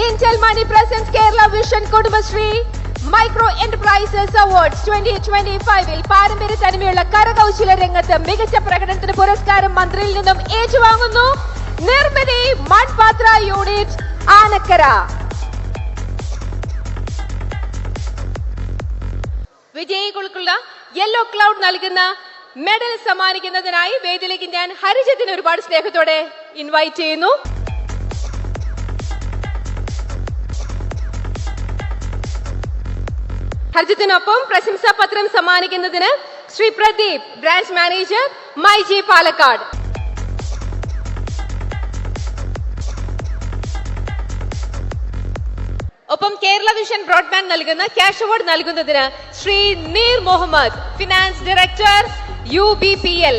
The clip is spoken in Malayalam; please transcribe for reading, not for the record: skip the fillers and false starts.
Intel Money presents Kerala Vision Kudumashri Micro Enterprises Awards 2025-ൽ പാരമ്പര്യ തനിമയുള്ള കരകൗശല രംഗത്ത് മികച്ച പ്രകടനത്തിന് പുരസ്കാരം മന്ത്രിയിൽ നിന്നും ഏറ്റുവാങ്ങുന്നു നിർമ്മിതി മൺപാത്ര യൂണിറ്റ് ആനക്കര. വിജയികൾക്കുള്ള യെല്ലോ ക്ലൗഡ് നൽകുന്ന മെഡൽ സമ്മാനിക്കുന്നതിനായി വേദിയിലേക്ക് ഞാൻ ഹരിജത്തിനെ ഒരുപാട് സ്നേഹത്തോടെ ഇൻവൈറ്റ് ചെയ്യുന്നു. ഹർജിത്തിനൊപ്പം പ്രശംസാപത്രം സമ്മാനിക്കുന്നതിന് ശ്രീ പ്രദീപ്, ബ്രാഞ്ച് മാനേജർ മൈജി പാലക്കാട്. ഒപ്പം കേരള വിഷൻ ബ്രോഡ്ബാൻഡ് നൽകുന്ന ക്യാഷ് അവാർഡ് നൽകുന്നതിന് ശ്രീ നീർ മുഹമ്മദ്, ഫിനാൻസ് ഡയറക്ടർ UBPL.